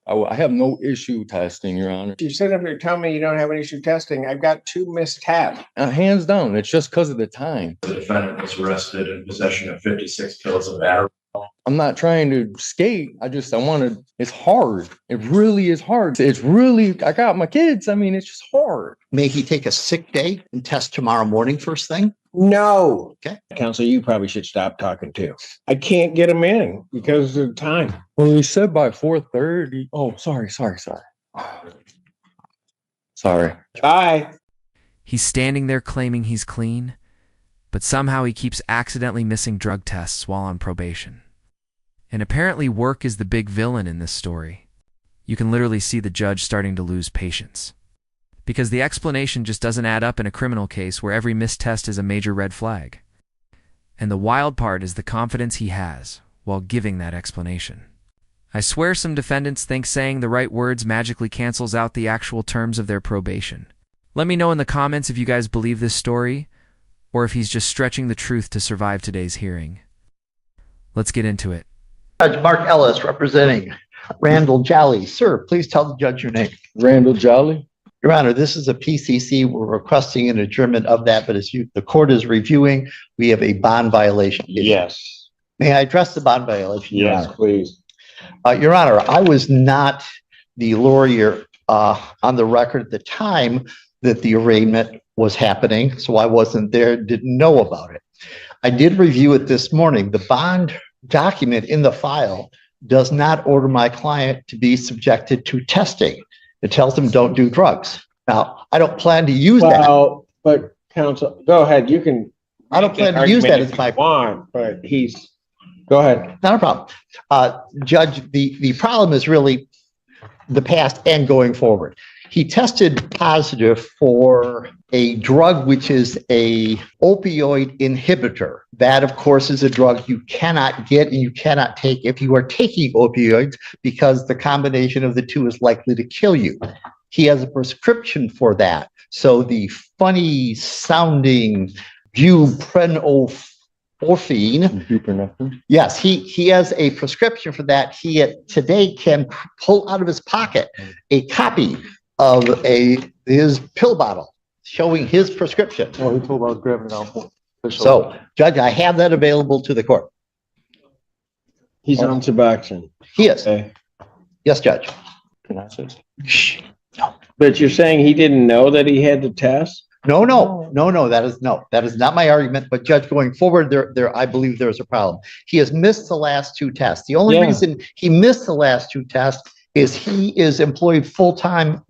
I have no issue testing, Your Honor. You sit up here telling me you don't have an issue testing. I've got 2 missed tabs. Hands down, it's just because of the time. The defendant was arrested in possession of 56 pills of Adderall. I'm not trying to skate. It's hard. It really is hard. I got my kids. I mean, it's just hard. May he take a sick day and test tomorrow morning first thing? No. Okay. Counsel, you probably should stop talking too. I can't get him in because of the time. Well, he said by 4:30. Oh, sorry. Sorry. Bye. He's standing there claiming he's clean, but somehow he keeps accidentally missing drug tests while on probation. And apparently work is the big villain in this story. You can literally see the judge starting to lose patience. Because the explanation just doesn't add up in a criminal case where every missed test is a major red flag. And the wild part is the confidence he has while giving that explanation. I swear some defendants think saying the right words magically cancels out the actual terms of their probation. Let me know in the comments if you guys believe this story, or if he's just stretching the truth to survive today's hearing. Let's get into it. Judge Mark Ellis representing Randall Jolly. Sir, please tell the judge your name. Randall Jolly. Your Honor, this is a PCC. We're requesting an adjournment of that, but as the court is reviewing, we have a bond violation. Yes. May I address the bond violation? Yes, please. Your Honor, I was not the lawyer on the record at the time that the arraignment was happening, so I wasn't there, didn't know about it. I did review it this morning. The bond document in the file does not order my client to be subjected to testing. It tells them don't do drugs. Now, I don't plan to use that. Well, but counsel, go ahead. You can. I don't plan to use that as my want, but go ahead. Not a problem. Judge, the problem is really the past and going forward. He tested positive for a drug which is a opioid inhibitor. That, of course, is a drug you cannot get and you cannot take if you are taking opioids because the combination of the two is likely to kill you. He has a prescription for that. So the funny sounding buprenorphine. Yes, he has a prescription for that. He today can pull out of his pocket a copy of his pill bottle showing his prescription. Oh, he told me I was grabbing it out. So, Judge, I have that available to the court. He's on Suboxone. He is. Okay. Yes, Judge. Can I say? Shh. No. But you're saying he didn't know that he had the test? No. That is not my argument. But Judge, going forward, I believe there's a problem. He has missed the last 2 tests. The only reason he missed the last 2 tests is he is employed full-time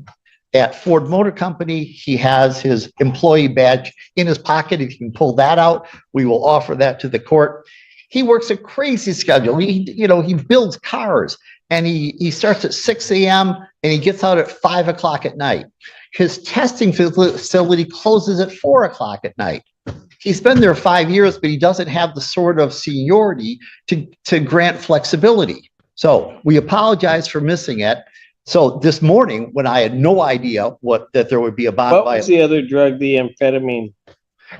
at Ford Motor Company. He has his employee badge in his pocket. If you can pull that out, we will offer that to the court. He works a crazy schedule. He builds cars and he starts at 6 a.m. and he gets out at 5 o'clock at night. His testing facility closes at 4 o'clock at night. He's been there 5 years, but he doesn't have the sort of seniority to grant flexibility. So we apologize for missing it. So this morning, when I had no idea that there would be a bond violation. What was the other drug, the amphetamine?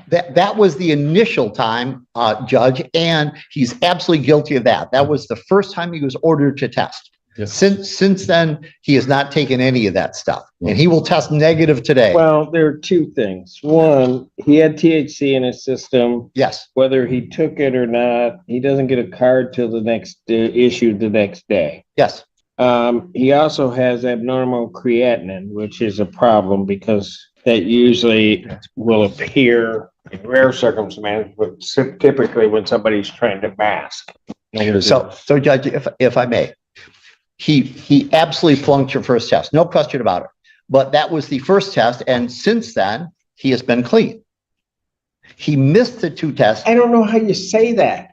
That was the initial time, Judge, and he's absolutely guilty of that. That was the first time he was ordered to test. Yes. Since then, he has not taken any of that stuff, and he will test negative today. Well, there are 2 things. One, he had THC in his system. Yes. Whether he took it or not, he doesn't get a card till the next issued the next day. Yes. He also has abnormal creatinine, which is a problem because that usually will appear in rare circumstances, but typically when somebody's trying to mask. So Judge, if I may, he absolutely flunked your first test, no question about it. But that was the first test, and since then he has been clean. He missed the 2 tests. I don't know how you say that.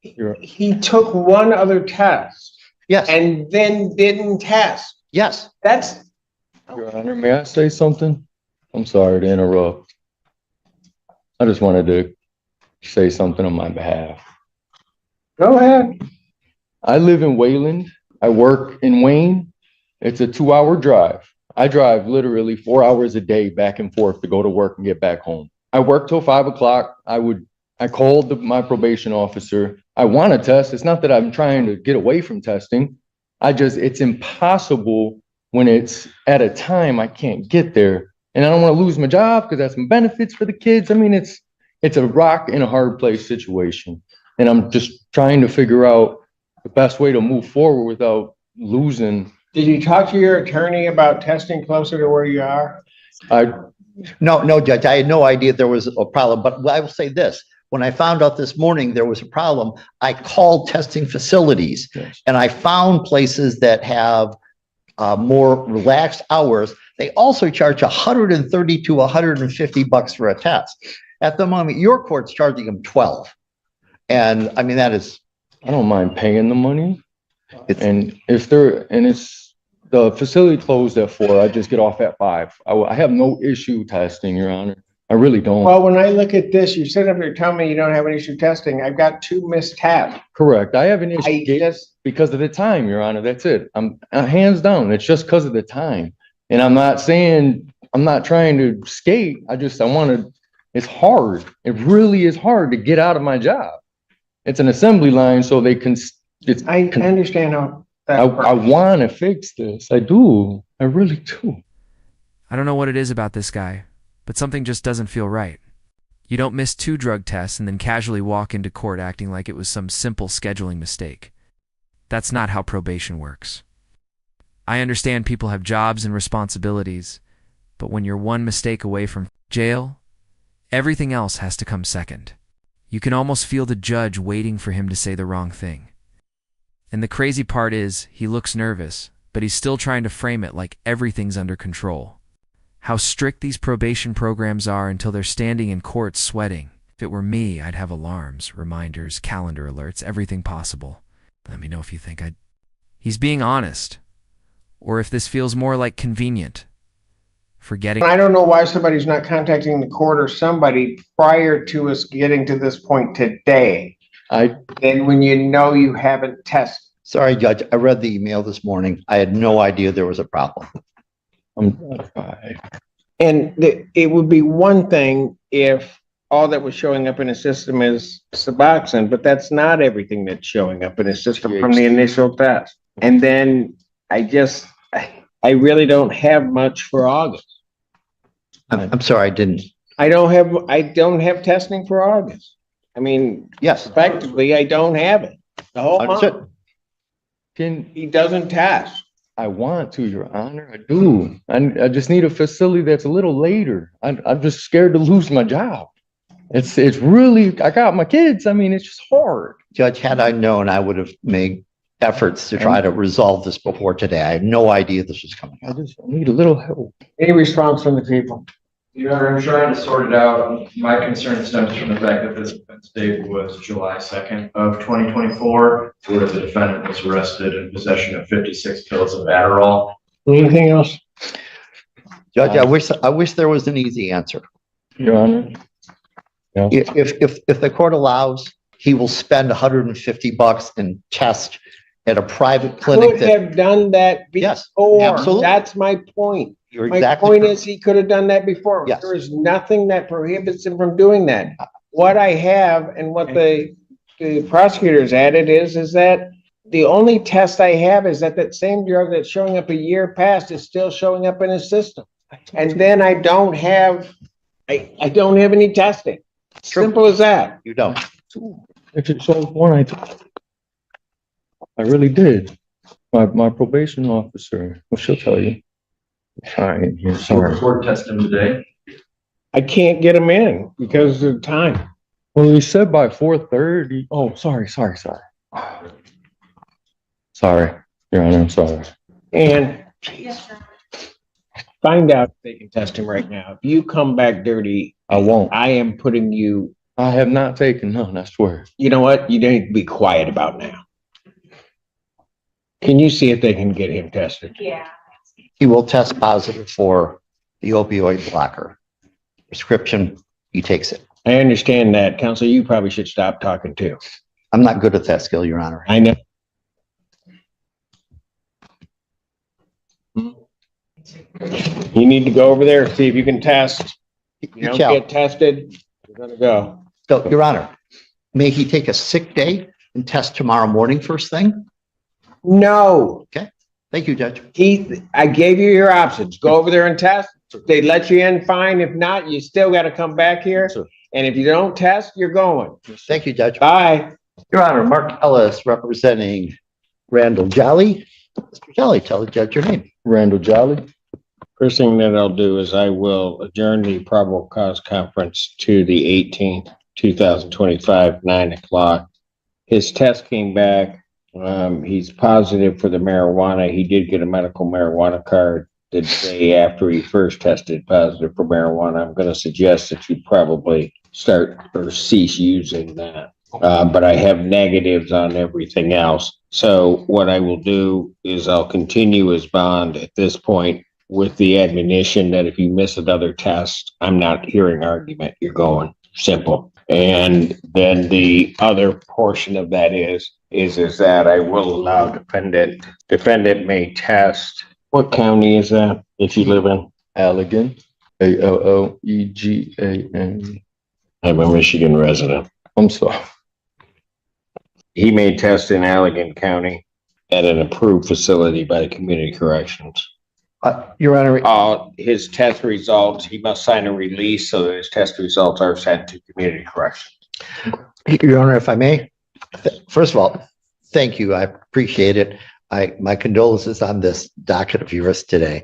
He took 1 other test. Yes. And then didn't test. Yes. That's. Your Honor, may I say something? I'm sorry to interrupt. I just wanted to say something on my behalf. Go ahead. I live in Wayland. I work in Wayne. It's a 2-hour drive. I drive literally 4 hours a day back and forth to go to work and get back home. I work till 5 o'clock. I called my probation officer. I want to test. It's not that I'm trying to get away from testing. It's impossible when it's at a time I can't get there. And I don't want to lose my job because that's some benefits for the kids. I mean, it's a rock in a hard place situation. And I'm just trying to figure out the best way to move forward without losing. Did you talk to your attorney about testing closer to where you are? No, Judge, I had no idea there was a problem, but I will say this. When I found out this morning there was a problem, I called testing facilities and I found places that have more relaxed hours. They also charge 130 to 150 bucks for a test. At the moment, your court's charging them 12. And I mean, that is. I don't mind paying the money. It's, And it's the facility closed at 4. I just get off at 5. I have no issue testing, Your Honor. I really don't. Well, when I look at this, you sit up here telling me you don't have an issue testing. I've got 2 missed tests. Correct. I have an issue I just, because of the time, Your Honor. That's it. I'm hands down. It's just because of the time. And I'm not trying to skate. It's hard. It really is hard to get out of my job. It's an assembly line, so they can. I understand how that I works. want to fix this. I do. I really do. I don't know what it is about this guy, but something just doesn't feel right. You don't miss 2 drug tests and then casually walk into court acting like it was some simple scheduling mistake. That's not how probation works. I understand people have jobs and responsibilities, but when you're one mistake away from jail, everything else has to come second. You can almost feel the judge waiting for him to say the wrong thing. And the crazy part is, he looks nervous, but he's still trying to frame it like everything's under control. How strict these probation programs are until they're standing in court sweating. If it were me, I'd have alarms, reminders, calendar alerts, everything possible. Let me know if you think he's being honest, or if this feels more like convenient. Forgetting. I don't know why somebody's not contacting the court or somebody prior to us getting to this point today. Then when you know you haven't tested. sorry, Judge, I read the email this morning. I had no idea there was a problem. And it would be one thing if all that was showing up in a system is Suboxone, but that's not everything that's showing up in a system from the initial test. And then I really don't have much for August. I'm sorry, I didn't. I don't have testing for August. I mean, Yes. effectively, I don't have it. The whole month, Understood. he doesn't test. I want to, Your Honor. I do. I just need a facility that's a little later. I'm just scared to lose my job. It's really, I got my kids. I mean, it's just hard. Judge, had I known, I would have made efforts to try to resolve this before today. I had no idea this was coming I up. just need a little help. Any response from the people? Your Honor, I'm trying to sort it out. My concern stems from the fact that this offense date was July 2nd of 2024, where the defendant was arrested in possession of 56 pills of Adderall. Anything else? Judge, I wish there was an easy answer. Your Honor. If the court allows, he will spend 150 bucks and test at a private clinic Could that, have done that Yes, before. absolutely. That's my point. you're My exactly. point is he could have done that before. Yes. There is nothing that prohibits him from doing that. What I have and what the prosecutors added is that the only test I have is that same drug that's showing up a year past is still showing up in his system. And then I don't have any testing. Simple as that. You don't. If it shows one, I really did. My probation officer, well, she'll tell you. Fine, here, sorry. Court test him today. I can't get him in because of time. Well, he said by 4:30. Oh, sorry. Sorry, Your Honor, I'm sorry. And find out if they can test him right now. If you come back dirty, I won't. I am putting you, I have not taken none, I swear. you know what? You need to be quiet about now. Can you see if they can get him tested? Yeah. He will test positive for the opioid blocker. Prescription, he takes it. I understand that. Counsel, you probably should stop talking too. I'm not good at that skill, Your Honor. I know. You need to go over there, see if you can test. You You don't shall. get tested, you're gonna go. So, Your Honor, may he take a sick day and test tomorrow morning first thing? No, Thank you, Judge. I gave you your options. Go over there and test. If they let you in, fine. If not, you still got to come back here. Sir. And if you don't test, you're going. Thank you, Judge. Bye. Your Honor, Mark Ellis representing Randall Jolly. Mr. Jolly, tell the judge your name. Randall Jolly. First thing that I'll do is I will adjourn the probable cause conference to the 18th, 2025, 9:00. His test came back. He's positive for the marijuana. He did get a medical marijuana card the day after he first tested positive for marijuana. I'm going to suggest that you probably start or cease using that. But I have negatives on everything else. So what I will do is I'll continue his bond at this point with the admonition that if you miss another test, I'm not hearing argument. You're going. Simple. And then the other portion of that is that I will allow defendant may test. What county is that if you live in? Allegan. Allegan. I'm a Michigan resident. I'm sorry. He may test in Allegan County at an approved facility by the Community Corrections. Your Honor, His test results, he must sign a release so that his test results are sent to Community Corrections. Your Honor, if I may, first of all, thank you. I appreciate it. My condolences on this docket of yours today.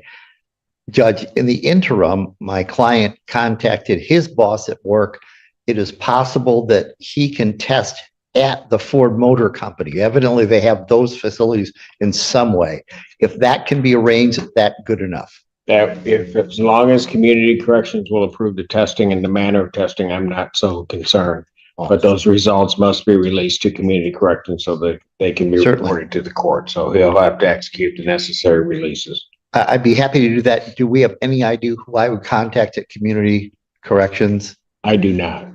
Judge, in the interim, my client contacted his boss at work. It is possible that he can test at the Ford Motor Company. Evidently, they have those facilities in some way. If that can be arranged, that good enough. That if as long as Community Corrections will approve the testing and the manner of testing, I'm not so concerned. But those results must be released to Community Corrections so that they can be Certainly. reported to the court. So he'll have to execute the necessary releases. I'd be happy to do that. Do we have any idea who I would contact at Community Corrections? I do not.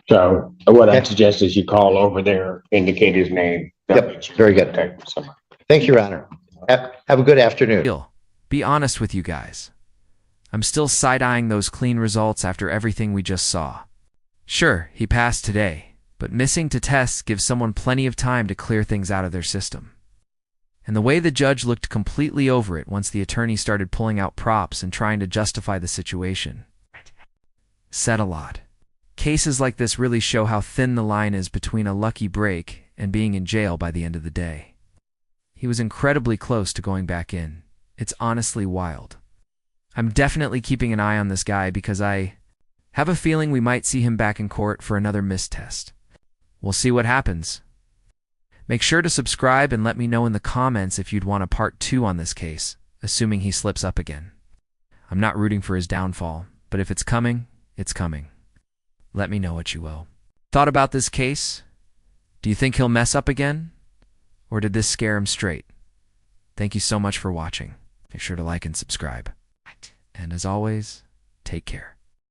So what I Okay. suggest is you call over there, indicate his name. Yep, very good. Thank you, Your Honor. Have a good afternoon. Be honest with you guys. I'm still side-eyeing those clean results after everything we just saw. Sure, he passed today, but missing to tests gives someone plenty of time to clear things out of their system. And the way the judge looked completely over it once the attorney started pulling out props and trying to justify the situation said a lot. Cases like this really show how thin the line is between a lucky break and being in jail by the end of the day. He was incredibly close to going back in. It's honestly wild. I'm definitely keeping an eye on this guy because I have a feeling we might see him back in court for another missed test. We'll see what happens. Make sure to subscribe and let me know in the comments if you'd want a part 2 on this case, assuming he slips up again. I'm not rooting for his downfall, but if it's coming, it's coming. Let me know what you will. Thought about this case? Do you think he'll mess up again? Or did this scare him straight? Thank you so much for watching. Make sure to like and subscribe. And as always, take care.